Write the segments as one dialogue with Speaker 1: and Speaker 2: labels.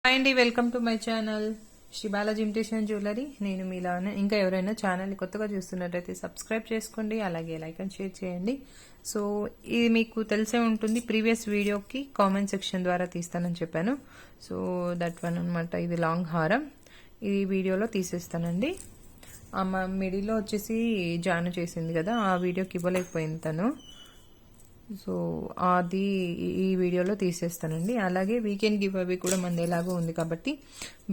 Speaker 1: Hi అండి, welcome to my channel Shri Balaji imitation jewellery. నేను మీలానే. ఇంకా ఎవరైనా ఛానల్ని కొత్తగా చూస్తున్నట్టయితే సబ్స్క్రైబ్ చేసుకోండి, అలాగే లైక్ అండ్ షేర్ చేయండి. సో ఇది మీకు తెలిసే ఉంటుంది, ప్రీవియస్ వీడియోకి కామెంట్ సెక్షన్ ద్వారా తీస్తానని చెప్పాను. సో దట్ వన్ అనమాట. ఇది లాంగ్ హారం, ఇది వీడియోలో తీసేస్తానండి. మిడిల్లో వచ్చేసి జాను చేసింది కదా, ఆ వీడియోకి ఇవ్వలేకపోయింది తను. సో అది ఈ వీడియోలో తీసేస్తానండి. అలాగే వీకెండ్ గివ్ అవే కూడా మనది ఎలాగో ఉంది కాబట్టి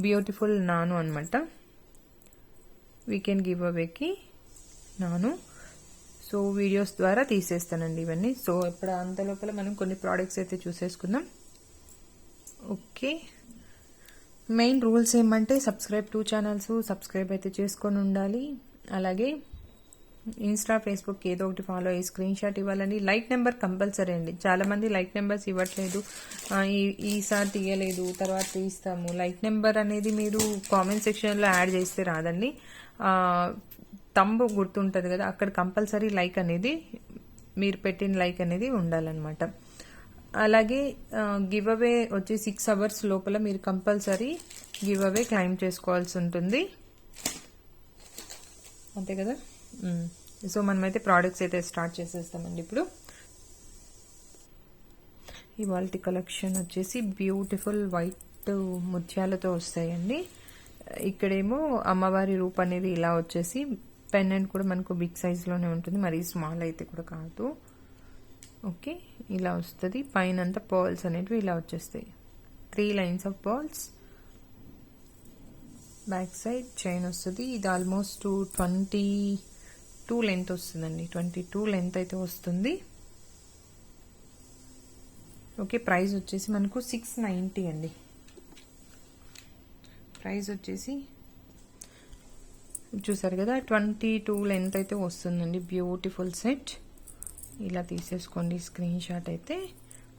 Speaker 1: బ్యూటిఫుల్ నాను అనమాట. వీకెండ్ గివ్ అవేకి నాను. సో వీడియోస్ ద్వారా తీసేస్తానండి ఇవన్నీ. సో ఇప్పుడు అంత లోపల మనం కొన్ని ప్రోడక్ట్స్ అయితే చూసేసుకుందాం. ఓకే, మెయిన్ రూల్స్ ఏమంటే సబ్స్క్రైబ్ 2 ఛానల్స్ సబ్స్క్రైబ్ అయితే చేసుకొని ఉండాలి. అలాగే ఇన్స్టా ఫేస్బుక్ ఏదో ఒకటి ఫాలో అయ్యి స్క్రీన్ షాట్ ఇవ్వాలండి. లైక్ నెంబర్ కంపల్సరీ అండి. చాలా మంది లైక్ నెంబర్స్ ఇవ్వట్లేదు, ఈసారి తీయలేదు తర్వాత తీస్తాము. లైక్ నెంబర్ అనేది మీరు కామెంట్ సెక్షన్లో యాడ్ చేస్తే రాదండి. తంబు గుర్తుంటుంది కదా, అక్కడ కంపల్సరీ లైక్ అనేది, మీరు పెట్టిన లైక్ అనేది ఉండాలన్నమాట. అలాగే గివ్ అవే వచ్చి 6 hours లోపల మీరు కంపల్సరీ గివ్ అవే క్లైమ్ చేసుకోవాల్సి ఉంటుంది, అంతే కదా. సో మనమైతే ప్రోడక్ట్స్ అయితే స్టార్ట్ చేసేస్తామండి. ఇప్పుడు ఇవాళ కలెక్షన్ వచ్చేసి బ్యూటిఫుల్ వైట్ ముత్యాలతో వస్తాయండి. ఇక్కడేమో అమ్మవారి రూప్ అనేది ఇలా వచ్చేసి, పెండెంట్ కూడా మనకు బిగ్ సైజ్లోనే ఉంటుంది, మరీ స్మాల్ అయితే కూడా కాదు. ఓకే, ఇలా వస్తుంది. పైన అంతా పర్ల్స్ అనేటివి ఇలా వచ్చేస్తాయి, 3 lines of pearls. Back side chain వస్తుంది. ఇది ఆల్మోస్ట్ 22 లెంత్ వస్తుందండి, 22 లెంత్ అయితే వస్తుంది. ఓకే, ప్రైస్ వచ్చేసి మనకు 690 అండి. ప్రైస్ వచ్చేసి చూసారు కదా, 22 లెంత్ అయితే వస్తుందండి. Beautiful set. ఇలా తీసేసుకోండి స్క్రీన్ షాట్ అయితే.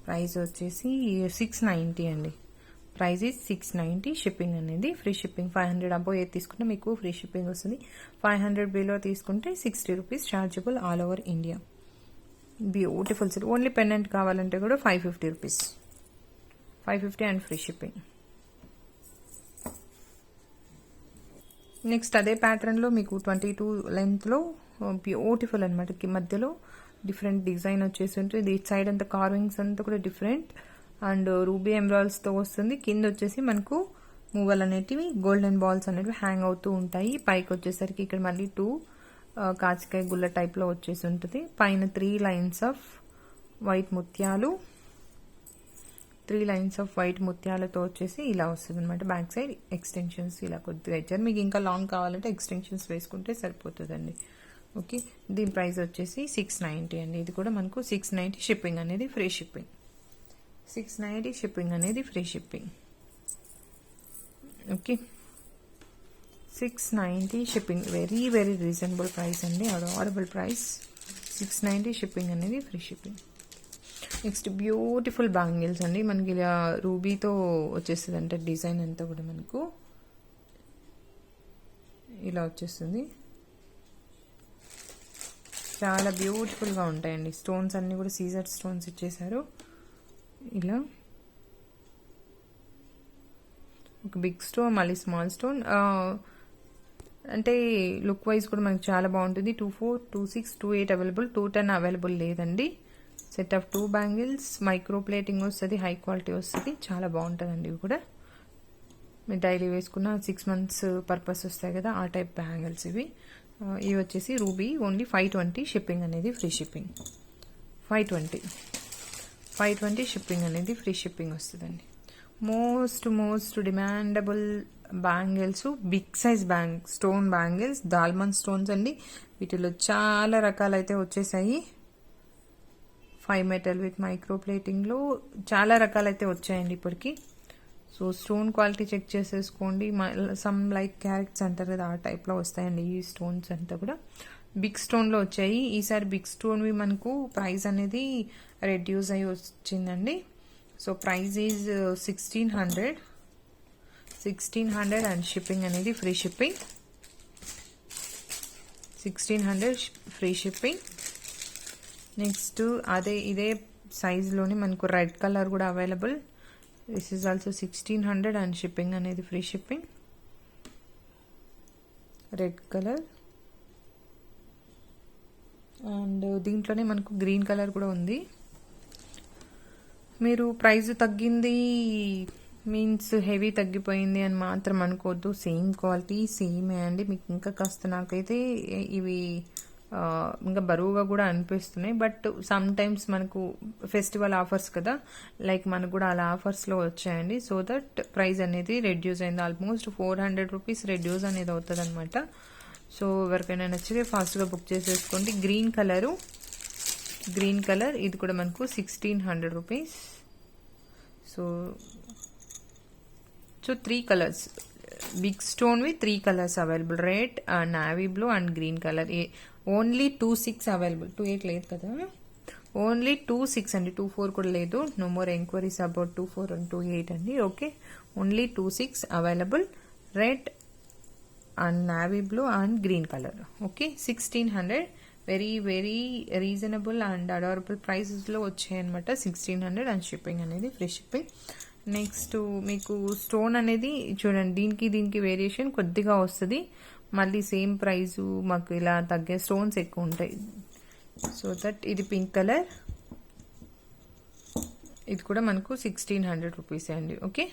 Speaker 1: ప్రైస్ వచ్చేసి 690 అండి. Price is 690. షిప్పింగ్ అనేది ఫ్రీ షిప్పింగ్. 500 అబోవ్ ఏది తీసుకుంటే మీకు ఫ్రీ షిప్పింగ్ వస్తుంది. 500 బిలో తీసుకుంటే 60 rupees chargeable all over India. Beautiful set. Only pendant కావాలంటే కూడా 550 rupees, 550 and free shipping. Next అదే ప్యాటర్న్లో మీకు 22 లెంత్లో బ్యూటిఫుల్ అనమాట. మధ్యలో డిఫరెంట్ డిజైన్ వచ్చేసి ఉంటుంది. ఇటు సైడ్ అంతా కార్వింగ్స్ అంతా కూడా డిఫరెంట్ అండ్ రూబీ ఎమరాల్డ్స్తో వస్తుంది. కింద వచ్చేసి మనకు మూవలు అనేటివి, గోల్డెన్ బాల్స్ అనేటివి హ్యాంగ్ అవుతూ ఉంటాయి. పైకి వచ్చేసరికి ఇక్కడ మళ్ళీ 2 కాచికాయ గుల్ల టైప్లో వచ్చేసి ఉంటుంది. పైన 3 lines ఆఫ్ వైట్ ముత్యాలు, 3 lines ఆఫ్ వైట్ ముత్యాలతో వచ్చేసి ఇలా వస్తుంది అనమాట. బ్యాక్ సైడ్ ఎక్స్టెన్షన్స్ ఇలా కొద్దిగా ఇచ్చారు. మీకు ఇంకా లాంగ్ కావాలంటే ఎక్స్టెన్షన్స్ వేసుకుంటే సరిపోతుందండి. ఓకే, దీని ప్రైస్ వచ్చేసి 690 అండి. ఇది కూడా మనకు 690. షిప్పింగ్ అనేది ఫ్రీ షిప్పింగ్. 690 షిప్పింగ్ అనేది free shipping. Okay, 690 shipping. Very very reasonable price అండి, అడోరబుల్ ప్రైస్. 690 షిప్పింగ్ అనేది free shipping. Next beautiful bangles అండి. మనకి ఇలా రూబీతో వచ్చేస్తుంది అంటే డిజైన్ అంతా కూడా మనకు ఇలా వచ్చేస్తుంది. చాలా బ్యూటిఫుల్గా ఉంటాయండి. స్టోన్స్ అన్నీ కూడా సీజర్ స్టోన్స్ ఇచ్చేసారు. ఇలా ఒక బిగ్ స్టోన్, మళ్ళీ స్మాల్ స్టోన్. అంటే లుక్ వైజ్ కూడా మనకి చాలా బాగుంటుంది. 24, 26, 28 అవైలబుల్, 210 అవైలబుల్ లేదండి. Set of 2 bangles, micro plating వస్తుంది, హై క్వాలిటీ వస్తుంది. చాలా బాగుంటుందండి. ఇవి కూడా మీరు డైలీ వేసుకున్న 6 months పర్పస్ వస్తాయి కదా, ఆ టైప్ బ్యాంగిల్స్ ఇవి. ఇవి వచ్చేసి రూబీ. ఓన్లీ 520. షిప్పింగ్ అనేది ఫ్రీ షిప్పింగ్. 520 షిప్పింగ్ అనేది ఫ్రీ షిప్పింగ్ వస్తుందండి. Most demandable bangles, big size stone bangles, దాల్మన్ స్టోన్స్ అండి. వీటిలో చాలా రకాలైతే వచ్చేసాయి. 5 metal విత్ మైక్రో ప్లేటింగ్లో చాలా రకాలైతే వచ్చాయండి ఇప్పటికి. సో స్టోన్ క్వాలిటీ చెక్ చేసేసుకోండి. సమ్ లైక్ క్యారెట్స్ అంటారు కదా, ఆ టైప్లో వస్తాయండి ఈ స్టోన్స్ అంతా కూడా. బిగ్ స్టోన్లో వచ్చాయి. ఈసారి బిగ్ స్టోన్వి మనకు ప్రైస్ అనేది రెడ్యూస్ అయ్యి వచ్చిందండి. So price is 1600 and shipping అనేది free shipping. 1600 free shipping. Next ఇదే సైజులోని మనకు రెడ్ కలర్ కూడా available. This is also 1600 and shipping అనేది free shipping. Red colour and దీంట్లోనే మనకు గ్రీన్ కలర్ కూడా ఉంది. మీరు ప్రైస్ తగ్గింది మీన్స్ హెవీ తగ్గిపోయింది అని మాత్రం అనుకోవద్దు. సేమ్ క్వాలిటీ సేమే అండి. మీకు ఇంకా కాస్త నాకైతే ఇవి ఇంకా బరువుగా కూడా అనిపిస్తున్నాయి. బట్ సమ్ టైమ్స్ మనకు ఫెస్టివల్ ఆఫర్స్ కదా, లైక్ మనకు కూడా అలా ఆఫర్స్లో వచ్చాయండి. సో దట్ ప్రైస్ అనేది రెడ్యూస్ అయింది. ఆల్మోస్ట్ 400 రూపీస్ రెడ్యూస్ అనేది అవుతుంది అనమాట. సో ఎవరికైనా నచ్చితే ఫాస్ట్గా బుక్ చేసేసుకోండి. గ్రీన్ కలర్ ఇది కూడా మనకు 1600 rupees. So 3 colours, big stone with 3 colours available, red and navy blue and green colour. Only 26 available, 28 లేదు కదా, ఓన్లీ 26 అండి, 24 కూడా లేదు. No more enquiries about 24 and 28 అండి. Okay, only 26 available, red and navy blue and green colour. Okay, 1600, very very reasonable and adorable ప్రైసెస్లో వచ్చాయన్నమాట. 1600 and shipping అనేది free shipping. Next మీకు స్టోన్ అనేది చూడండి, దీనికి వేరియేషన్ కొద్దిగా వస్తుంది. మళ్ళీ సేమ్ ప్రైజు మాకు ఇలా తగ్గే స్టోన్స్ ఎక్కువ ఉంటాయి. సో దట్ ఇది పింక్ కలర్, ఇది కూడా మనకు 1600 రూపీస్ అండి. Okay,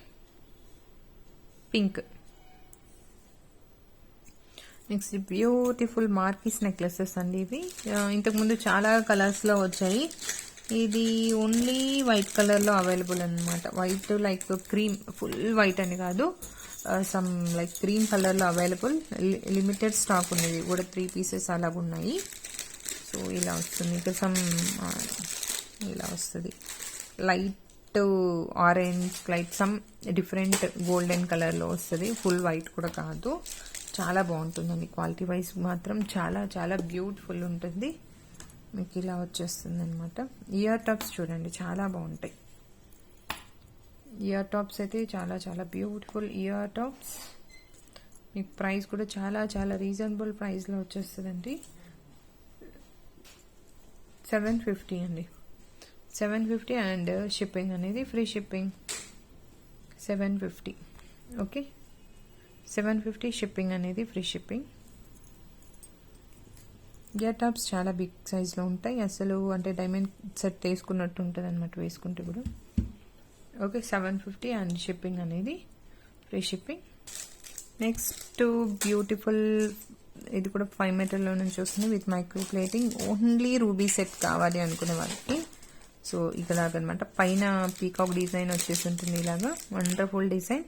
Speaker 1: pink. Next beautiful marquise necklaces అండి. ఇవి ఇంతకుముందు చాలా కలర్స్లో వచ్చాయి. ఇది ఓన్లీ వైట్ కలర్లో అవైలబుల్ అనమాట. White like cream, full white అని కాదు, సమ్ లైక్ క్రీమ్ కలర్లో అవైలబుల్. లిమిటెడ్ స్టాక్ ఉన్నది కూడా, 3 పీసెస్ అలాగ ఉన్నాయి. సో ఇలా వస్తుంది, ఇంకా సమ్ ఇలా వస్తుంది, light orange, light some different golden కలర్లో వస్తుంది. ఫుల్ వైట్ కూడా కాదు, చాలా బాగుంటుందండి. క్వాలిటీ వైజ్ మాత్రం చాలా చాలా బ్యూటిఫుల్ ఉంటుంది. మీకు ఇలా వచ్చేస్తుంది అనమాట. ఇయర్ టాప్స్ చూడండి, చాలా బాగుంటాయి. ఇయర్ టాప్స్ అయితే చాలా చాలా బ్యూటిఫుల్ ఇయర్ టాప్స్. మీకు ప్రైస్ కూడా చాలా చాలా రీజనబుల్ ప్రైస్లో వచ్చేస్తుందండి. 750 అండి, 750 అండ్ షిప్పింగ్ అనేది ఫ్రీ షిప్పింగ్. 750. ఓకే, 750 షిప్పింగ్ అనేది ఫ్రీ షిప్పింగ్. ఇయర్ టాప్స్ చాలా బిగ్ సైజ్లో ఉంటాయి అసలు, అంటే డైమండ్ సెట్ వేసుకున్నట్టు ఉంటుంది అనమాట వేసుకుంటే కూడా. ఓకే, 750 అండ్ షిప్పింగ్ అనేది ఫ్రీ షిప్పింగ్. నెక్స్ట్ బ్యూటిఫుల్, ఇది కూడా 5 మీటర్లో నుంచి వస్తుంది with micro plating. Only ruby set కావాలి అనుకునే వాళ్ళకి సో ఇలాగనమాట. పైన పీకాక్ డిజైన్ వచ్చేసి ఉంటుంది, ఇలాగా వండర్ఫుల్ డిజైన్.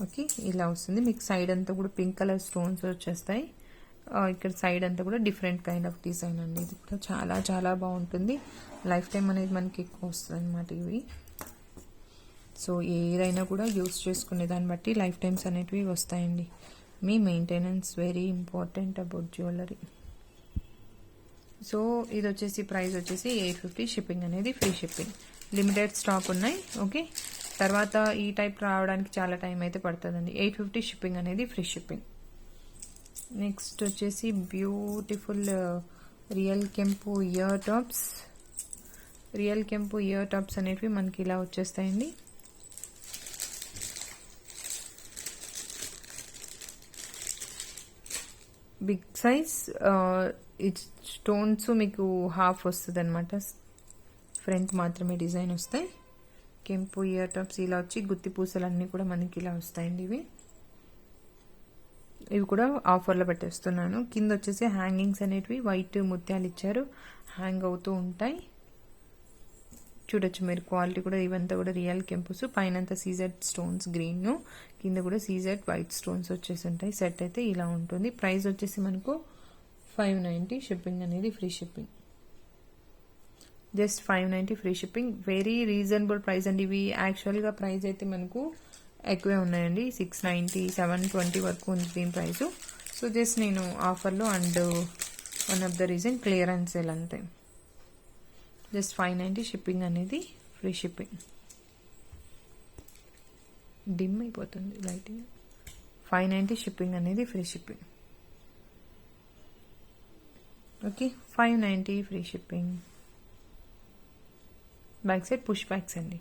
Speaker 1: ఓకే, ఇలా వస్తుంది. మీకు సైడ్ అంతా కూడా పింక్ కలర్ స్టోన్స్ వచ్చేస్తాయి. ఇక్కడ సైడ్ అంతా కూడా డిఫరెంట్ కైండ్ ఆఫ్ డిజైన్ అండి. ఇది కూడా చాలా చాలా బాగుంటుంది. లైఫ్ టైం అనేది మనకి ఎక్కువ వస్తుంది అనమాట ఇవి. సో ఏదైనా కూడా యూస్ చేసుకునే దాన్ని బట్టి లైఫ్ టైమ్స్ అనేటివి వస్తాయండి. మీ maintenance very important about jewellery. So ఇది వచ్చేసి ప్రైస్ వచ్చేసి 850, షిప్పింగ్ అనేది ఫ్రీ షిప్పింగ్. లిమిటెడ్ స్టాక్ ఉన్నాయి. ఓకే, తర్వాత ఈ టైప్ రావడానికి చాలా టైం అయితే పడుతుందండి. 850 షిప్పింగ్ అనేది ఫ్రీ షిప్పింగ్. నెక్స్ట్ వచ్చేసి బ్యూటిఫుల్ రియల్ కెంపు ఇయర్ టాప్స్. రియల్ కెంపు ఇయర్ టాప్స్ అనేవి మనకి ఇలా వచ్చేస్తాయండి. బిగ్ సైజ్, స్టోన్స్ మీకు హాఫ్ వస్తుంది అనమాట, ఫ్రంట్ మాత్రమే డిజైన్ వస్తాయి. కెంపు ఇయర్ టాప్స్ ఇలా వచ్చి గుత్తి పూసలు అన్నీ కూడా మనకి ఇలా వస్తాయండి. ఇవి కూడా ఆఫర్లో పెట్టేస్తున్నాను. కింద వచ్చేసి హ్యాంగింగ్స్ అనేటివి వైట్ ముత్యాలు ఇచ్చారు, హ్యాంగ్ అవుతూ ఉంటాయి. చూడొచ్చు మీరు, క్వాలిటీ కూడా ఇవంతా కూడా రియల్ కెంపుస్. పైన అంతా సీజెడ్ స్టోన్స్ గ్రీన్, కింద కూడా సీజెడ్ వైట్ స్టోన్స్ వచ్చేసి ఉంటాయి. సెట్ అయితే ఇలా ఉంటుంది. ప్రైస్ వచ్చేసి మనకు 590, షిప్పింగ్ అనేది free shipping. Just 590 free shipping. Very reasonable price అండి. ఇవి యాక్చువల్గా ప్రైస్ అయితే మనకు ఎక్కువే ఉన్నాయండి, 690, 720 వరకు ఉంది దీని ప్రైసు. సో జస్ట్ నేను ఆఫర్లో and one of the reason clearance sale అంతే. జస్ట్ 590 షిప్పింగ్ అనేది ఫ్రీ షిప్పింగ్. డిమ్ అయిపోతుంది లైటింగ్. 590 షిప్పింగ్ అనేది free shipping. Okay, 590 free shipping. Back side push backs అండి.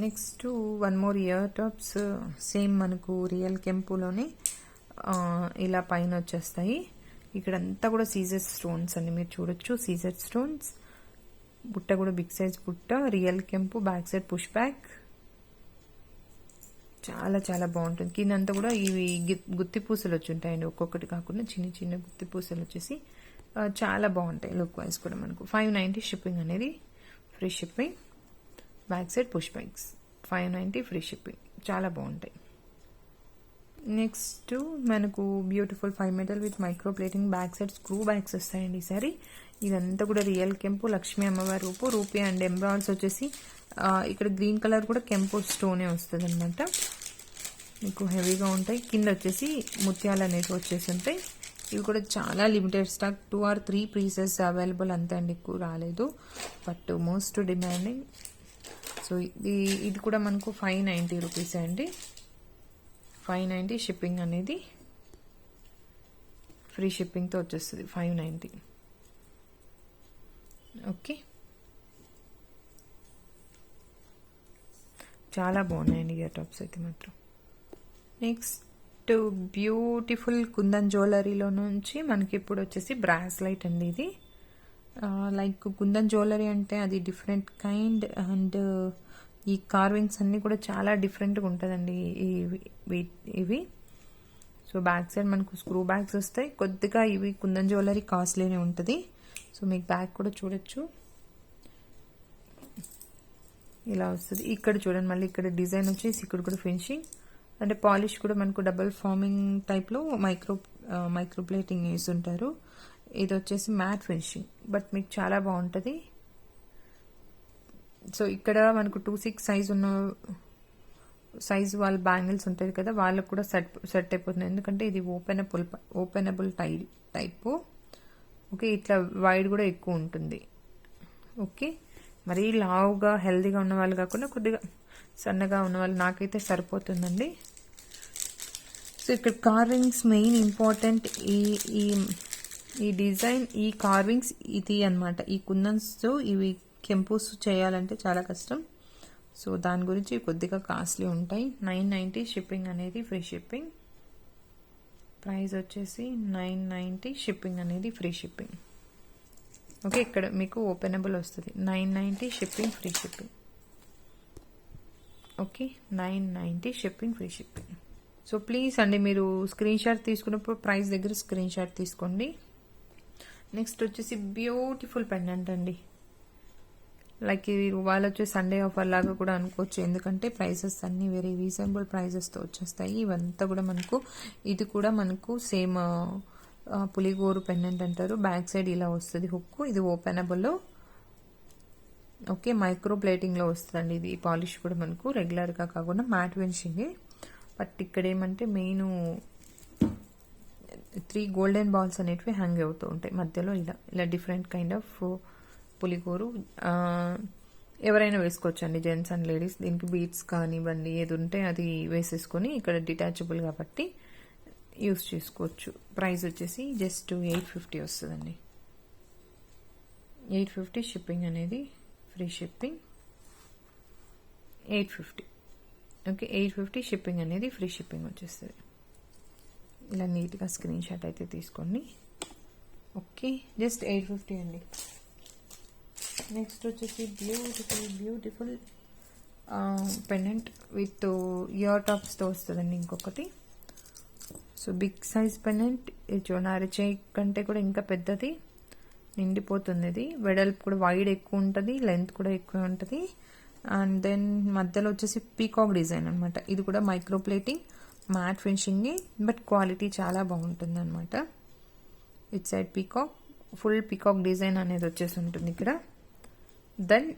Speaker 1: Next one more ear tops, same మనకు real కెంపులోనే ఇలా పైన వచ్చేస్తాయి. ఇక్కడంతా కూడా సీజర్ స్టోన్స్ అండి, మీరు చూడొచ్చు సీజర్ స్టోన్స్. బుట్ట కూడా బిగ్ సైజ్ బుట్ట, రియల్ కెంపు, బ్యాక్ సైడ్ పుష్ బ్యాక్. చాలా చాలా బాగుంటుంది. కిందంతా కూడా ఇవి గుత్తి పూసలు వచ్చి ఉంటాయండి, ఒక్కొక్కటి కాకుండా చిన్న చిన్న గుత్తి పూసలు వచ్చేసి చాలా బాగుంటాయి లుక్ వైజ్ కూడా. మనకు 590 షిప్పింగ్ అనేది free shipping. Back side push bags 590 free shipping, చాలా బాగుంటాయి. నెక్స్ట్ మనకు beautiful 5 metal with micro plating back side screw bags వస్తాయండి ఈసారి. ఇదంతా కూడా రియల్ కెంపు, లక్ష్మీ అమ్మవారి రూపీ అండ్ ఎంబ్రాయిడ్స్ వచ్చేసి ఇక్కడ గ్రీన్ కలర్ కూడా కెంపు స్టోనే వస్తుంది అనమాట. మీకు హెవీగా ఉంటాయి. కింద వచ్చేసి ముత్యాలు అనేవి వచ్చేసి ఉంటాయి. ఇవి కూడా చాలా limited stock, 2 or 3 pieces available, అంతే అండి, ఎక్కువ రాలేదు. But most demanding. సో ఇది కూడా మనకు 590 రూపీస్ అండి. 590 షిప్పింగ్ అనేది ఫ్రీ షిప్పింగ్తో వచ్చేస్తుంది 590. ఓకే, చాలా బాగున్నాయండి ఇయర్ టాప్స్ అయితే మాత్రం. నెక్స్ట్ బ్యూటిఫుల్ కుందన్ జ్యువెలరీలో నుంచి మనకి ఇప్పుడు వచ్చేసి బ్రాస్లైట్ అండి. ఇది లైక్ కుందన్ జ్యువెలరీ అంటే అది డిఫరెంట్ కైండ్, అండ్ ఈ కార్వింగ్స్ అన్నీ కూడా చాలా డిఫరెంట్గా ఉంటుందండి ఇవి. సో బ్యాక్ సైడ్ మనకు స్క్రూ బ్యాగ్స్ వస్తాయి. కొద్దిగా ఇవి కుందన్ జ్యువెలరీ కాస్ట్లీనే ఉంటుంది. సో మీకు బ్యాగ్ కూడా చూడొచ్చు, ఇలా వస్తుంది. ఇక్కడ చూడండి, మళ్ళీ ఇక్కడ డిజైన్ వచ్చేసి ఇక్కడ కూడా ఫినిషింగ్ అంటే పాలిష్ కూడా మనకు డబుల్ ఫార్మింగ్ టైప్లో మైక్రో ప్లేటింగ్ వేసి ఉంటారు. ఇది వచ్చేసి మ్యాట్ ఫినిషింగ్, బట్ మీకు చాలా బాగుంటుంది. సో ఇక్కడ మనకు 2-6 సైజ్ వాళ్ళ బ్యాంగిల్స్ ఉంటుంది కదా, వాళ్ళకు కూడా సెట్ అయిపోతుంది. ఎందుకంటే ఇది ఓపెనబుల్ టైపు. ఓకే, ఇట్లా వైడ్ కూడా ఎక్కువ ఉంటుంది. ఓకే, మరీ లావుగా హెల్దీగా ఉన్న వాళ్ళు కాకుండా కొద్దిగా సన్నగా ఉన్న వాళ్ళు, నాకైతే సరిపోతుందండి. సో ఇక్కడ కార్వింగ్స్ మెయిన్ ఇంపార్టెంట్. ఈ డిజైన్, ఈ కార్వింగ్స్ ఇది అనమాట. ఈ కుందన్స్తో ఇవి కెంపూస్ చేయాలంటే చాలా కష్టం. సో దాని గురించి కొద్దిగా కాస్ట్లీ ఉంటాయి. 990 షిప్పింగ్ అనేది ఫ్రీ షిప్పింగ్. ప్రైస్ వచ్చేసి 990 షిప్పింగ్ అనేది ఫ్రీ షిప్పింగ్. ఓకే, ఇక్కడ మీకు ఓపెనబుల్ వస్తుంది. 990 shipping free shipping. Okay, 990 shipping free shipping. So please అండి, మీరు స్క్రీన్ షాట్ తీసుకున్నప్పుడు ప్రైస్ దగ్గర స్క్రీన్ షాట్ తీసుకోండి. నెక్స్ట్ వచ్చేసి బ్యూటిఫుల్ పెండెంట్ అండి. లైక్ ఇది వాళ్ళు వచ్చే సండే ఆఫర్ లాగా కూడా అనుకోవచ్చు, ఎందుకంటే ప్రైసెస్ అన్నీ వెరీ రీజనబుల్ ప్రైజెస్తో వచ్చేస్తాయి. ఇవంతా కూడా మనకు, ఇది కూడా మనకు సేమ్ పులిగోరు పెండెంట్ అంటారు. బ్యాక్ సైడ్ ఇలా వస్తుంది హుక్. ఇది ఓపెనబుల్. ఓకే, మైక్రో ప్లేటింగ్లో వస్తుందండి. ఇది పాలిష్ కూడా మనకు రెగ్యులర్గా కాకుండా మ్యాట్ ఫినిషింగే. బట్ ఇక్కడ ఏమంటే మెయిన్ 3 గోల్డెన్ బాల్స్ అనేటివి హ్యాంగ్ అవుతూ ఉంటాయి మధ్యలో. ఇలా డిఫరెంట్ కైండ్ ఆఫ్ పులిగోరు. ఎవరైనా వేసుకోవచ్చు అండి, జెంట్స్ అండ్ లేడీస్. దీనికి బీట్స్ కానివ్వండి, ఏది ఉంటే అది వేసేసుకొని, ఇక్కడ డిటాచబుల్ కాబట్టి యూస్ చేసుకోవచ్చు. ప్రైస్ వచ్చేసి జస్ట్ 850 వస్తుందండి. 850 షిప్పింగ్ అనేది ఫ్రీ షిప్పింగ్. 850. ఓకే, 850 షిప్పింగ్ అనేది ఫ్రీ షిప్పింగ్ వచ్చేస్తుంది. ఇలా నీట్గా స్క్రీన్ షాట్ అయితే తీసుకోండి. ఓకే, జస్ట్ 850 అండి. నెక్స్ట్ వచ్చేసి బ్యూటిఫుల్ పెండెంట్ విత్ ఇయర్ టాప్స్తో వస్తుందండి ఇంకొకటి. So big size pendant. ఇది చూడండి, అరచేయి కంటే కూడా ఇంకా పెద్దది, నిండిపోతుంది. ఇది వెడల్పు కూడా వైడ్ ఎక్కువ ఉంటుంది, లెంత్ కూడా ఎక్కువ ఉంటుంది. అండ్ దెన్ మధ్యలో వచ్చేసి పీకాక్ డిజైన్ అనమాట. ఇది కూడా micro plating, matte finishing, but quality చాలా బాగుంటుంది అనమాట. It side peacock, full peacock design అనేది వచ్చేసి ఉంటుంది ఇక్కడ. దెన్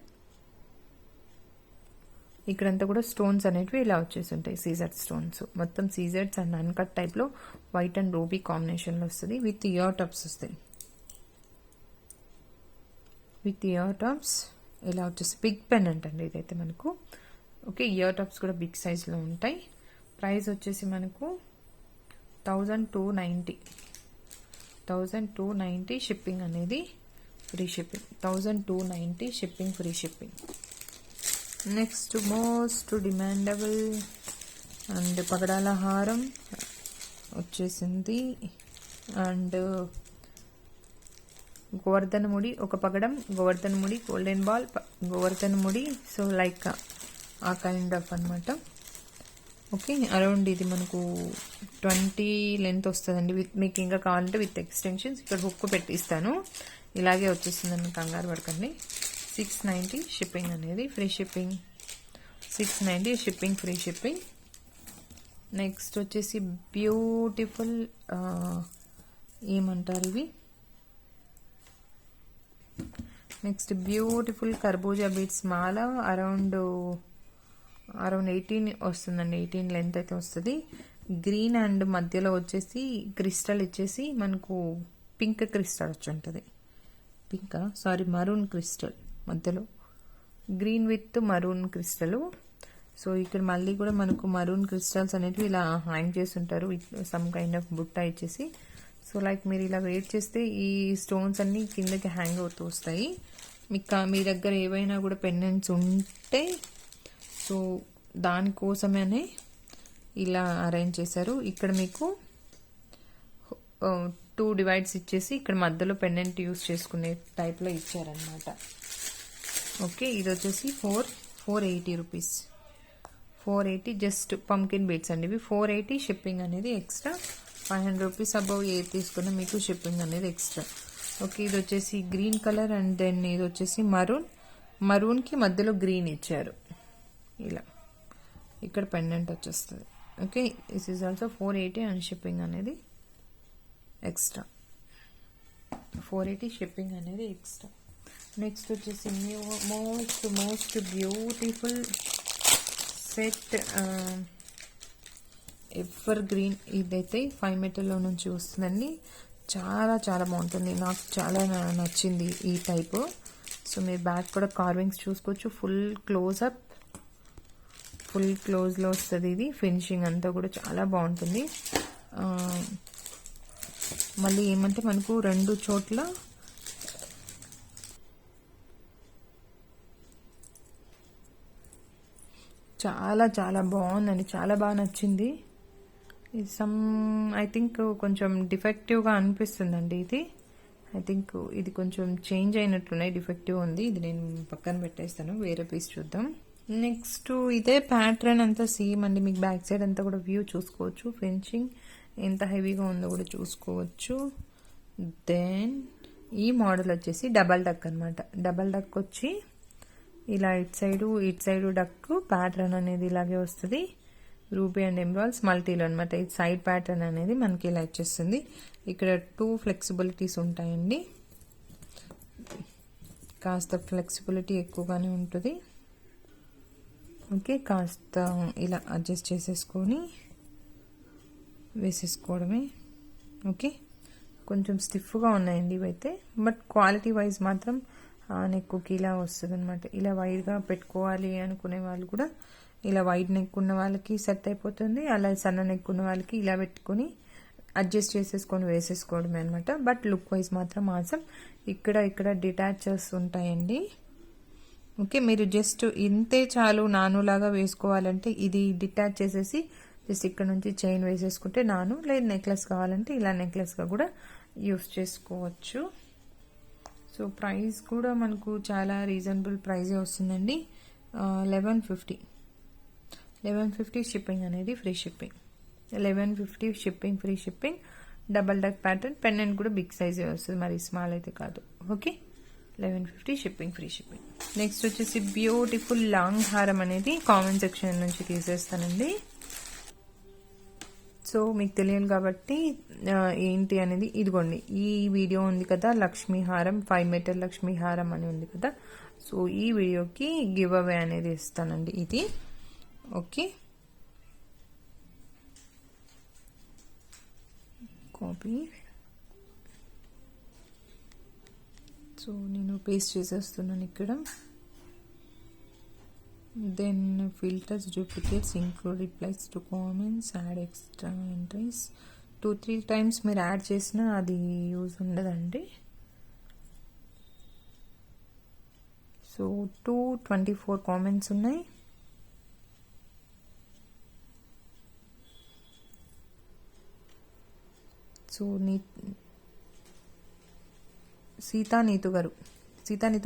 Speaker 1: ఇక్కడంతా కూడా స్టోన్స్ అనేటివి ఇలా వచ్చేసి ఉంటాయి, సీజర్ స్టోన్స్. మొత్తం సీజర్స్ అండ్ అన్కట్ టైప్లో వైట్ అండ్ రూబీ కాంబినేషన్లో వస్తుంది. విత్ ఇయర్ టాప్స్ వస్తాయి. విత్ ఇయర్ టాప్స్ ఇలా వచ్చేసి బిగ్ పెండెంట్ అండి ఇదైతే మనకు. ఓకే, ఇయర్ టాప్స్ కూడా బిగ్ సైజ్లో ఉంటాయి. ప్రైస్ వచ్చేసి మనకు 1290 షిప్పింగ్ అనేది free shipping. 1290 shipping free shipping. Next most demandable and పగడాల హారం వచ్చేసింది. అండ్ గోవర్ధన ముడి, ఒక పగడం, గోవర్ధన ముడి, గోల్డెన్ బాల్, గోవర్ధన ముడి. సో లైక్ ఆ కైండ్ ఆఫ్ అనమాట. ఓకే, అరౌండ్ ఇది మనకు 20 లెంత్ వస్తుందండి. మీకు ఇంకా కావాలంటే విత్ ఎక్స్టెన్షన్స్ ఇక్కడ హుక్ పెట్టిస్తాను. ఇలాగే వచ్చేస్తుందండి, కంగారు పడకండి. 690 షిప్పింగ్ అనేది, free shipping. 690 shipping, free shipping. Next వచ్చేసి బ్యూటిఫుల్ ఏమంటారు ఇవి, నెక్స్ట్ బ్యూటిఫుల్ కర్బూజా బీట్స్ మాల. అరౌండ్ 18 వస్తుందండి, 18 లెంత్ అయితే వస్తుంది. గ్రీన్ అండ్ మధ్యలో వచ్చేసి క్రిస్టల్ ఇచ్చేసి మనకు పింక్ క్రిస్టల్ వచ్చి ఉంటుంది. మరూన్ క్రిస్టల్ మధ్యలో, green with maroon crystal. So ఇక్కడ మళ్ళీ కూడా మనకు మరూన్ క్రిస్టల్స్ అనేవి ఇలా హ్యాంగ్ చేసి ఉంటారు, సమ్ కైండ్ ఆఫ్ బుట్ట ఇచ్చేసి. సో లైక్ మీరు ఇలా వెయిట్ చేస్తే ఈ స్టోన్స్ అన్నీ కిందకి హ్యాంగ్ అవుతూ వస్తాయి. మీ దగ్గర ఏవైనా కూడా పెండెంట్స్ ఉంటే సో దానికోసమనే ఇలా అరేంజ్ చేశారు. ఇక్కడ మీకు 2 డివైడ్స్ ఇచ్చేసి ఇక్కడ మధ్యలో పెండెంట్ యూస్ చేసుకునే టైప్లో ఇచ్చారనమాట. ఓకే, ఇది వచ్చేసి 480 రూపీస్. 480 జస్ట్ పంకిన్ బీట్స్ అండి ఇవి. 480 షిప్పింగ్ అనేది ఎక్స్ట్రా. 500 రూపీస్ అబౌవ్ ఏ తీసుకున్న మీకు షిప్పింగ్ అనేది ఎక్స్ట్రా. ఓకే, ఇది వచ్చేసి గ్రీన్ కలర్ అండ్ దెన్ ఇది వచ్చేసి మరూన్కి మధ్యలో గ్రీన్ ఇచ్చారు. ఇలా ఇక్కడ పెండెంట్ వచ్చేస్తుంది. Okay, this is also 480 and shipping అనేది ఎక్స్ట్రా. 480 షిప్పింగ్ అనేది ఎక్స్ట్రా. నెక్స్ట్ వచ్చేసి most beautiful set ever green. ఇదైతే 5 మీటర్లో నుంచి వస్తుందండి. చాలా చాలా బాగుంటుంది, నాకు చాలా నచ్చింది ఈ టైపు. సో మీరు బ్యాక్ కూడా కార్వింగ్స్ చూసుకోవచ్చు. ఫుల్ క్లోజ్లో వస్తుంది ఇది. ఫినిషింగ్ అంతా కూడా చాలా బాగుంటుంది. మళ్ళీ ఏమంటే మనకు 2 చోట్ల చాలా చాలా బాగుందండి, చాలా బాగా నచ్చింది. ఐ థింక్ కొంచెం డిఫెక్టివ్గా అనిపిస్తుందండి ఇది. ఐ థింక్ ఇది కొంచెం చేంజ్ అయినట్లున్నాయి, డిఫెక్టివ్ ఉంది. ఇది నేను పక్కన పెట్టేస్తాను, వేరే పీస్ చూద్దాం. నెక్స్ట్ ఇదే ప్యాటర్న్ అంతా సేమ్ అండి. మీకు బ్యాక్ సైడ్ అంతా కూడా వ్యూ చూసుకోవచ్చు. ఫినిషింగ్ ఎంత హెవీగా ఉందో కూడా చూసుకోవచ్చు. దెన్ ఈ మోడల్ వచ్చేసి డబల్ డక్ అనమాట. డబల్ డక్ వచ్చి ఇలా ఇటు సైడు డక్ ప్యాటర్న్ అనేది ఇలాగే వస్తుంది. రూబీ అండ్ ఎంబాల్స్ మల్టీలో అనమాట. ఈ సైడ్ ప్యాటర్న్ అనేది మనకి ఇలా ఇచ్చేస్తుంది. ఇక్కడ 2 ఫ్లెక్సిబిలిటీస్ ఉంటాయండి. కాస్త ఫ్లెక్సిబిలిటీ ఎక్కువగానే ఉంటుంది. ఓకే, కాస్త ఇలా అడ్జస్ట్ చేసేసుకొని వేసేసుకోవడమే. ఓకే, కొంచెం స్టిఫ్గా ఉన్నాయండి ఇవైతే, బట్ క్వాలిటీ వైజ్ మాత్రం నెక్కి ఇలా వస్తుంది అనమాట. ఇలా వైడ్గా పెట్టుకోవాలి అనుకునే వాళ్ళు కూడా ఇలా వైడ్ నెక్ ఉన్న వాళ్ళకి సెట్ అయిపోతుంది. అలా సన్న నెక్ ఉన్న వాళ్ళకి ఇలా పెట్టుకొని అడ్జస్ట్ చేసేసుకొని వేసేసుకోవడమే అనమాట. బట్ లుక్ వైజ్ మాత్రం మాసం. ఇక్కడ డిటాచర్స్ ఉంటాయండి. ఓకే, మీరు జస్ట్ ఇంతే చాలు నానులాగా వేసుకోవాలంటే ఇది డిటాచ్ చేసేసి జస్ట్ ఇక్కడ నుంచి చైన్ వేసేసుకుంటే నాను, లేదు నెక్లెస్ కావాలంటే ఇలా నెక్లెస్గా కూడా యూస్ చేసుకోవచ్చు. సో ప్రైస్ కూడా మనకు చాలా రీజనబుల్ ప్రైజే వస్తుందండి. 1150 షిప్పింగ్ అనేది free shipping. 1150 shipping, free shipping. Double duck pattern, pendant కూడా బిగ్ సైజే వస్తుంది, మరి స్మాల్ అయితే కాదు. Okay, 1150 shipping, free shipping. Next వచ్చేసి బ్యూటిఫుల్ లాంగ్ హారం అనేది కామెంట్ సెక్షన్ నుంచి తీసేస్తానండి. సో మీకు తెలియదు కాబట్టి ఏంటి అనేది ఇదిగోండి. ఈ వీడియో ఉంది కదా, లక్ష్మీ హారం 5 మీటర్ లక్ష్మీ హారం అని ఉంది కదా. సో ఈ వీడియోకి గివ్ అవే అనేది ఇస్తానండి ఇది. Okay, copy. సో నేను పేస్ట్ చేసేస్తున్నాను ఇక్కడ. Then filters, duplicates, include replies to comments, add extra entries. 2-3 times మీరు యాడ్ చేసినా అది యూజ్ ఉండదండి. సో సో 224 కామెంట్స్ ఉన్నాయి. సో సీతానీతు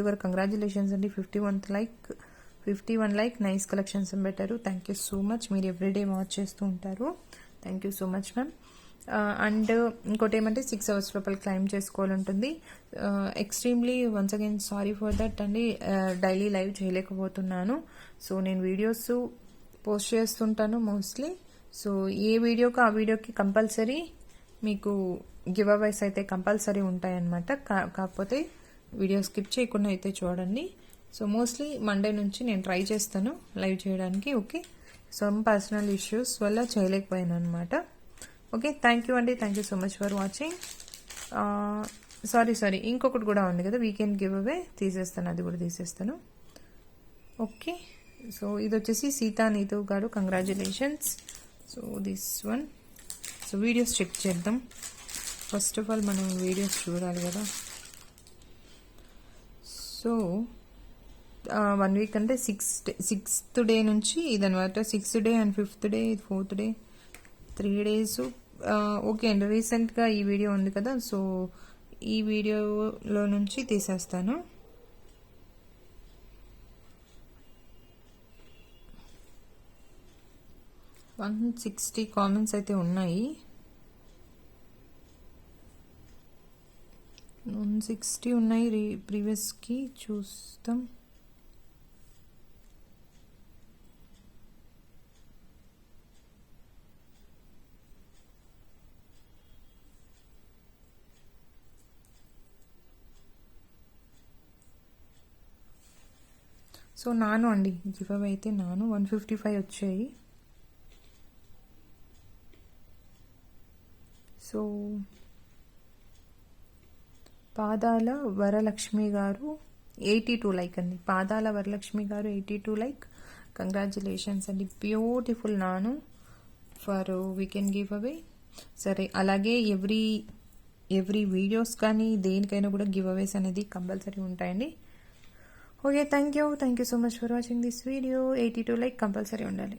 Speaker 1: గారు కంగ్రాచులేషన్స్ అండి. 51 లైక్ నైస్ కలెక్షన్స్ పెట్టారు. Thank you so much. మీరు ఎవ్రీడే వాచ్ చేస్తూ ఉంటారు. Thank you so much ma'am. And ఇంకోటి ఏమంటే 6 hours లోపల క్లైమ్ చేసుకోవాలంటుంది. Extremely once again sorry for that అండి. డైలీ లైవ్ చేయలేకపోతున్నాను. సో నేను వీడియోస్ పోస్ట్ చేస్తుంటాను మోస్ట్లీ. సో ఏ వీడియోకి ఆ వీడియోకి కంపల్సరీ మీకు గివ్ అవేస్ అయితే కంపల్సరీ ఉంటాయన్నమాట. కాకపోతే వీడియో స్కిప్ చేయకుండా అయితే చూడండి. సో మోస్ట్లీ మండే నుంచి నేను ట్రై చేస్తాను లైవ్ చేయడానికి. ఓకే, సమ్ పర్సనల్ ఇష్యూస్ వల్ల చేయలేకపోయాను అనమాట. ఓకే, థ్యాంక్ యూ అండి. Thank you so much for watching. Sorry ఇంకొకటి కూడా ఉంది కదా, వీకెండ్ గివ్ అవే తీసేస్తాను, అది కూడా తీసేస్తాను. ఓకే, సో ఇది వచ్చేసి సీతానీతు గారు congratulations. So this one. So videos check చేద్దాం. ఫస్ట్ ఆఫ్ ఆల్ మనం వీడియోస్ చూడాలి కదా. సో 1 వీక్ అంటే 6th డే నుంచి ఇదనమాట. 6th day and 5th day 4th day 3 days. Okay అండి, రీసెంట్గా ఈ వీడియో ఉంది కదా, సో ఈ వీడియోలో నుంచి తీసేస్తాను. — 160 కామెంట్స్ అయితే ఉన్నాయి. 160 ఉన్నాయి. ప్రీవియస్కి చూస్తాం. సో నాను అండి గివ్ అవే అయితే 155 వచ్చాయి. సో పాదాల వరలక్ష్మి గారు 82 లైక్ అండి. పాదాల వరలక్ష్మి గారు 82 లైక్. కంగ్రాచులేషన్స్ అండి. బ్యూటిఫుల్ నాను ఫర్ వీకెండ్ గివ్ అవే. సరే, అలాగే ఎవ్రీ వీడియోస్ కానీ దేనికైనా కూడా గివ్ అవేస్ అనేది కంపల్సరీ ఉంటాయండి. Okay, thank you so much for watching this video. 82 like compulsory ఉండాలి.